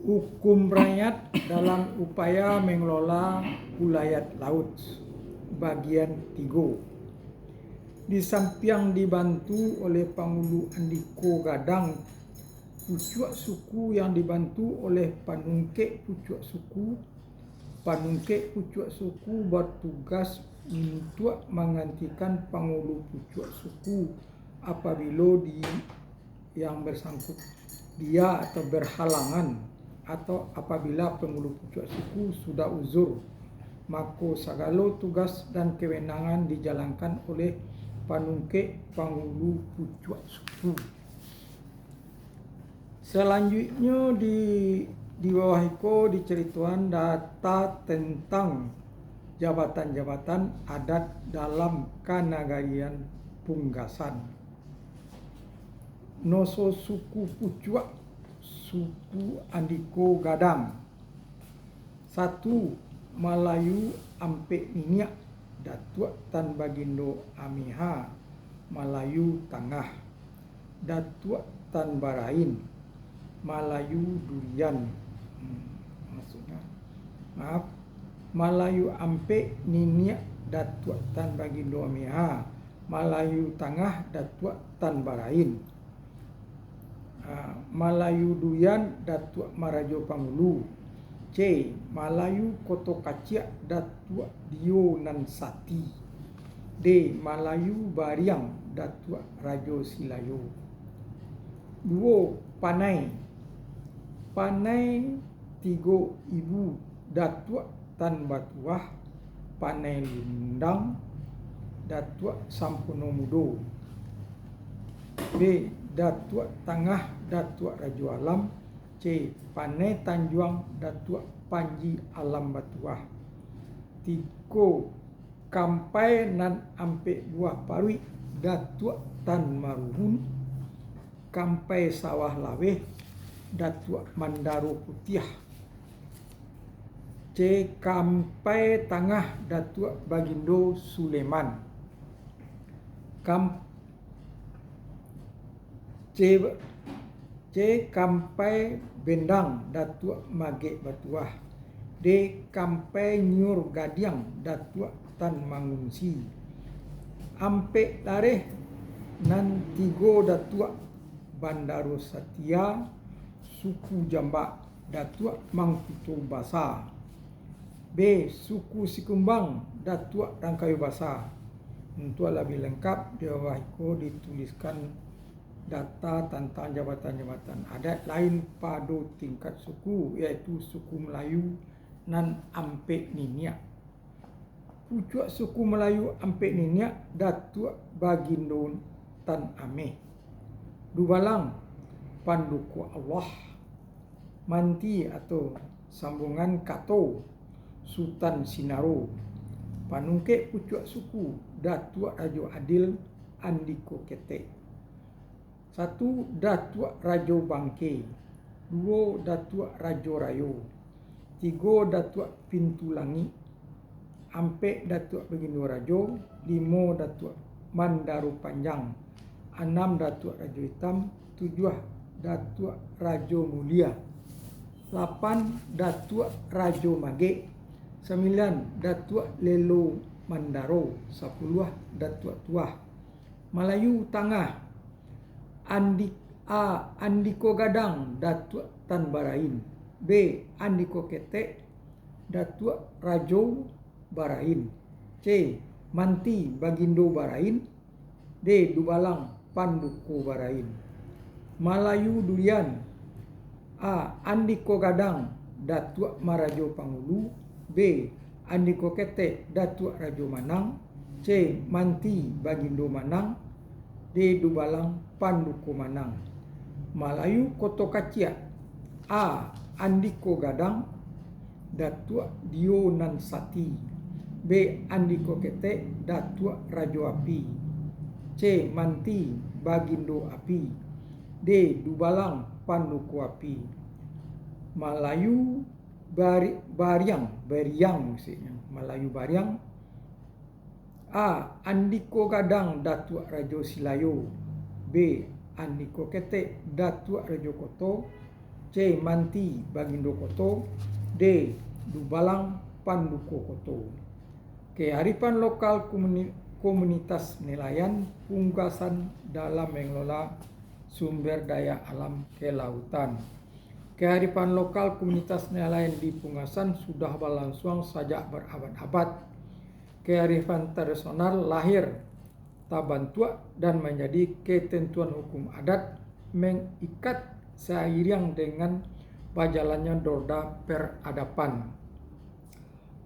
Hukum rakyat dalam upaya mengelola ulayat laut bagian 3. Di samping dibantu oleh Pangulu Andiko Gadang Pucuk Suku yang dibantu oleh Panungkek Pucuk Suku. Panungkek Pucuk Suku bertugas untuk menggantikan Pangulu Pucuk Suku apabila yang bersangkut dia atau berhalangan, atau apabila Pangulu Pucuk Suku sudah uzur, maka segala tugas dan kewenangan dijalankan oleh Panungkek Pangulu Pucuk Suku. Selanjutnya di bawah itu diceritakan data tentang jabatan-jabatan adat dalam Kanagarian Punggasan. Noso suku Pucuk, suku Andiko Gadang. 1. Malayu Ampek Niniak, Datuk Tan Bagindo Amiha, Malayu Tangah. Datuk Tan Barain, Malayu Durian. Malayu Ampek Niniak, Datuk Tan Bagindo Amiha, Malayu Tangah, Datuk Tan Barain. Malayu Durian, Datuk Marajo Pangulu. C. Malayu Koto Kaciak, Datuk Dio Nansati. D. Malayu Bariang, Datuk Rajo Silayo. 2. Panai. Panai 3 Ibu, Datuk Tan Batuah, Panai Lundang, Datuk Sampono Mudo. B. Datuk Tangah, Datuk Rajo Alam. C. Panai Tanjuang, Datuk Panji Alam Batuah. 3. Kampai nan Ampek Buah Parui, Datuk Tan Maruhun. Kampai Sawah Laweh, Datuk Mandaro Putiah. C. Kampai Tangah, Datuk Bagindo Suleman. C. Kampai Bendang, Datuk Magek Batuah. D. Kampai Nyur Gadiang, Datuk Tan Mangunsi. Ampek Lareh nan 3 Datuk Bandaro Setia, suku Jambak, Datuk Mangkuto Basa. B. Suku Sikumbang, Datuk Rangkayu Basa. Untuk lebih lengkap, di bawah itu dituliskan data tentang jabatan-jabatan adat lain pada tingkat suku, yaitu suku Melayu nan Ampek Niniak. Pucuk suku Melayu Ampek Niniak, Datuk Bagindo Tan Ameh. Dubalang, Panduku Allah. Manti atau sambungan Kato, Sultan Sinaro. Panungkek Pucuk Suku, Datuk Rajo Adil Andiko Ketek. 1. Datuk Rajo Bangke. 2. Datuk Rajo Rayo. 3. Datuk Pintu Langit. Ampek Datuk Bagindo Rajo. 5. Datuk Mandaro Panjang. 6. Datuk Rajo Hitam. 7. Datuk Rajo Mulia. 8. Datuk Rajo Magek. 9. Datuk Lelo Mandaro. 10. Datuk Tuah. Malayu Tangah, Andiko Gadang, Datuk Tan Barain. B. Andiko Ketek, Datuk Rajo Barain. C. Manti Bagindo Barain. D. Dubalang Panduko Barain. Malayu Durian. A. Andiko Gadang, Datuk Marajo Pangulu. B. Andiko Ketek, Datuk Rajo Manang. C. Manti Bagindo Manang. D. Dubalang Panduko Manang. Malayu Koto Kaciak. A. Andiko Gadang, Datuk Dio Nansati. B. Andiko Ketek, Datuk Rajo Api. C. Manti Bagindo Api. D. Dubalang Panduko Api. Malayu Bariang maksudnya. Malayu Bariang. A. Andiko Gadang, Datuk Rajo Silayo. B. Andiko Ketek, Datuk Rajo Koto. C. Manti Bagindo Koto, D. Dubalang Panduko Koto. Kearifan lokal komunitas nelayan punggasan dalam mengelola sumber daya alam kelautan. Kearifan lokal komunitas nelayan di Pungasan sudah berlangsung sejak berabad-abad. Kearifan tradisional lahir tabantua dan menjadi ketentuan hukum adat mengikat seiring dengan berjalannya roda peradaban.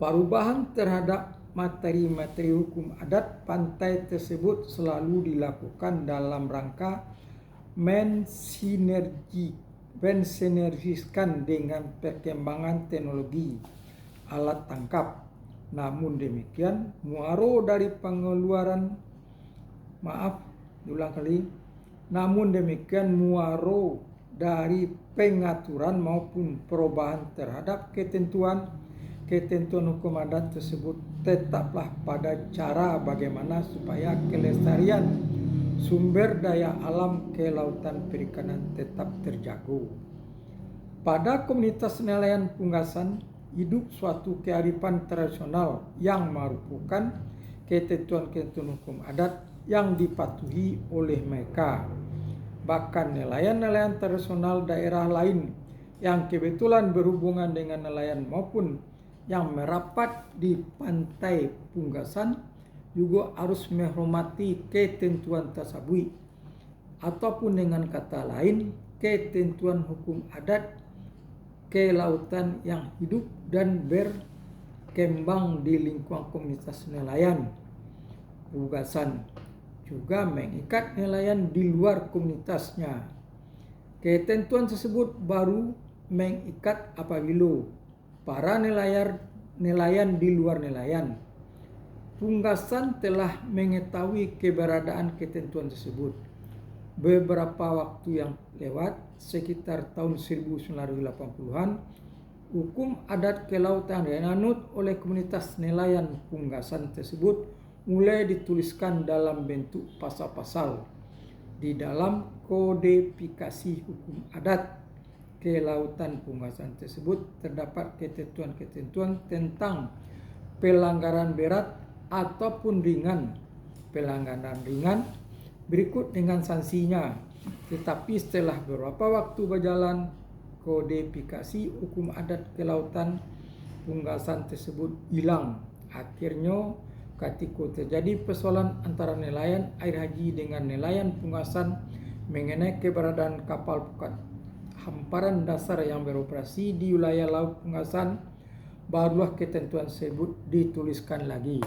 Perubahan terhadap materi-materi hukum adat pantai tersebut selalu dilakukan dalam rangka mensinergiskan dengan perkembangan teknologi alat tangkap. Namun demikian, muaro dari pengaturan maupun perubahan terhadap ketentuan hukum adat tersebut tetaplah pada cara bagaimana supaya kelestarian sumber daya alam kelautan perikanan tetap terjaga. Pada komunitas nelayan Pungasan hidup suatu kearifan tradisional yang merupakan ketentuan-ketentuan hukum adat yang dipatuhi oleh mereka. Bahkan nelayan-nelayan tradisional daerah lain yang kebetulan berhubungan dengan nelayan maupun yang merapat di pantai Pungasan juga harus menghormati ketentuan tersebut, ataupun dengan kata lain ketentuan hukum adat kelautan yang hidup dan berkembang di lingkungan komunitas nelayan Pungasan juga mengikat nelayan di luar komunitasnya. Ketentuan tersebut baru mengikat apabila para nelayan di luar nelayan Pungasan telah mengetahui keberadaan ketentuan tersebut. Beberapa waktu yang lewat, sekitar tahun 1980-an, hukum adat kelautan yang dianut oleh komunitas nelayan Pungasan tersebut mulai dituliskan dalam bentuk pasal-pasal. Di dalam kodifikasi hukum adat kelautan Pungasan tersebut terdapat ketentuan-ketentuan tentang pelanggaran berat ataupun ringan. Pelanggaran ringan berikut dengan sanksinya. Tetapi setelah beberapa waktu berjalan, kodifikasi hukum adat kelautan Pungasan tersebut hilang. Akhirnya ketika terjadi persoalan antara nelayan air haji dengan nelayan Pungasan mengenai keberadaan kapal pukat hamparan dasar yang beroperasi di wilayah laut Pungasan, barulah ketentuan tersebut dituliskan lagi.